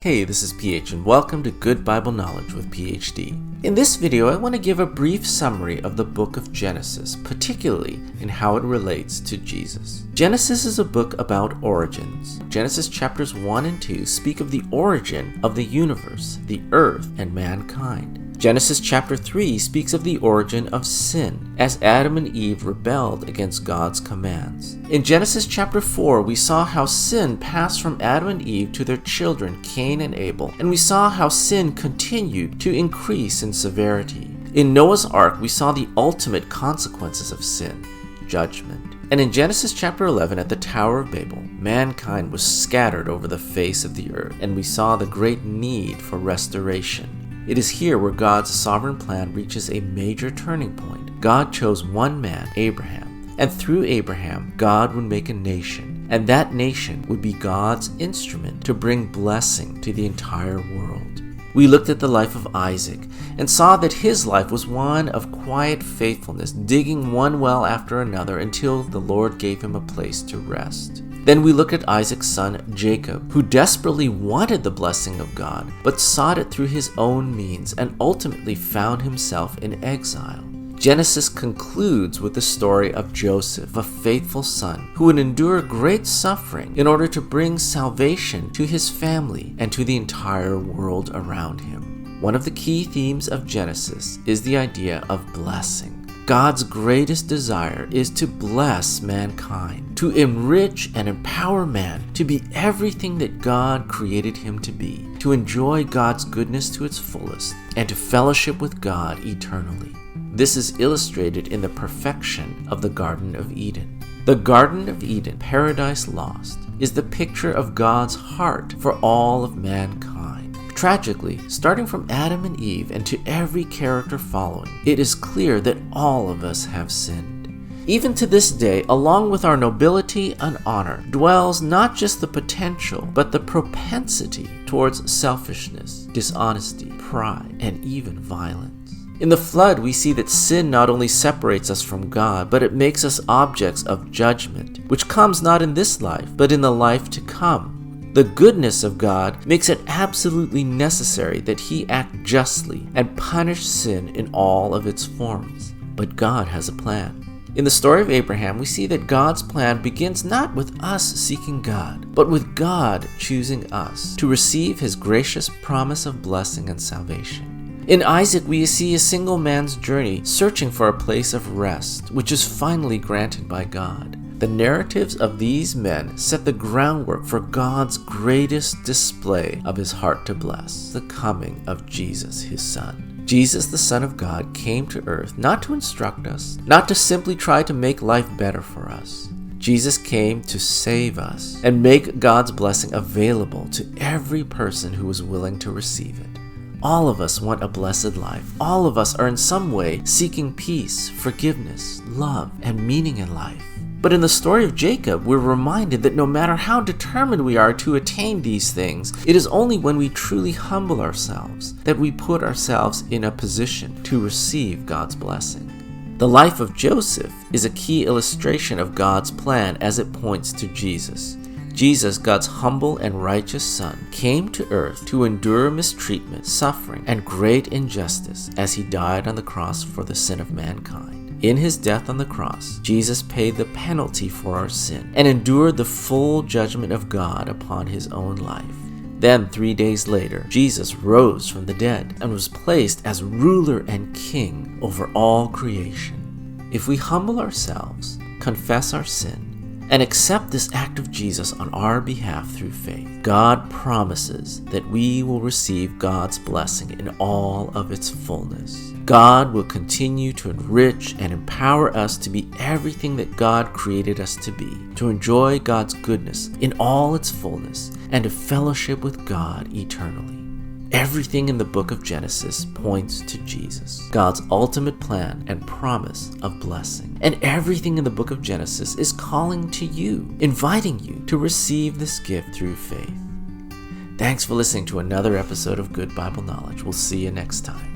Hey, this is PH and welcome to Good Bible Knowledge with PhD. In this video, I want to give a brief summary of the book of Genesis, particularly in how it relates to Jesus. Genesis is a book about origins. Genesis chapters 1 and 2 speak of the origin of the universe, the earth, and mankind. Genesis chapter 3 speaks of the origin of sin, as Adam and Eve rebelled against God's commands. In Genesis chapter 4, we saw how sin passed from Adam and Eve to their children Cain and Abel, and we saw how sin continued to increase in severity. In Noah's Ark, we saw the ultimate consequences of sin, judgment. And in Genesis chapter 11 at the Tower of Babel, mankind was scattered over the face of the earth, and we saw the great need for restoration. It is here where God's sovereign plan reaches a major turning point. God chose one man, Abraham, and through Abraham, God would make a nation, and that nation would be God's instrument to bring blessing to the entire world. We looked at the life of Isaac and saw that his life was one of quiet faithfulness, digging one well after another until the Lord gave him a place to rest. Then we look at Isaac's son Jacob, who desperately wanted the blessing of God, but sought it through his own means and ultimately found himself in exile. Genesis concludes with the story of Joseph, a faithful son, who would endure great suffering in order to bring salvation to his family and to the entire world around him. One of the key themes of Genesis is the idea of blessing. God's greatest desire is to bless mankind, to enrich and empower man to be everything that God created him to be, to enjoy God's goodness to its fullest, and to fellowship with God eternally. This is illustrated in the perfection of the Garden of Eden. The Garden of Eden, Paradise Lost, is the picture of God's heart for all of mankind. Tragically, starting from Adam and Eve and to every character following, it is clear that all of us have sinned. Even to this day, along with our nobility and honor, dwells not just the potential, but the propensity towards selfishness, dishonesty, pride, and even violence. In the flood, we see that sin not only separates us from God, but it makes us objects of judgment, which comes not in this life, but in the life to come. The goodness of God makes it absolutely necessary that He act justly and punish sin in all of its forms. But God has a plan. In the story of Abraham, we see that God's plan begins not with us seeking God, but with God choosing us to receive His gracious promise of blessing and salvation. In Isaac, we see a single man's journey searching for a place of rest, which is finally granted by God. The narratives of these men set the groundwork for God's greatest display of His heart to bless, the coming of Jesus, His Son. Jesus, the Son of God, came to earth not to instruct us, not to simply try to make life better for us. Jesus came to save us and make God's blessing available to every person who is willing to receive it. All of us want a blessed life. All of us are in some way seeking peace, forgiveness, love, and meaning in life. But in the story of Jacob, we're reminded that no matter how determined we are to attain these things, it is only when we truly humble ourselves that we put ourselves in a position to receive God's blessing. The life of Joseph is a key illustration of God's plan as it points to Jesus. Jesus, God's humble and righteous Son, came to earth to endure mistreatment, suffering, and great injustice as He died on the cross for the sin of mankind. In His death on the cross, Jesus paid the penalty for our sin and endured the full judgment of God upon His own life. Then 3 days later, Jesus rose from the dead and was placed as ruler and king over all creation. If we humble ourselves, confess our sin, and accept this act of Jesus on our behalf through faith, God promises that we will receive God's blessing in all of its fullness. God will continue to enrich and empower us to be everything that God created us to be, to enjoy God's goodness in all its fullness, and to fellowship with God eternally. Everything in the book of Genesis points to Jesus, God's ultimate plan and promise of blessing. And everything in the book of Genesis is calling to you, inviting you to receive this gift through faith. Thanks for listening to another episode of Good Bible Knowledge. We'll see you next time.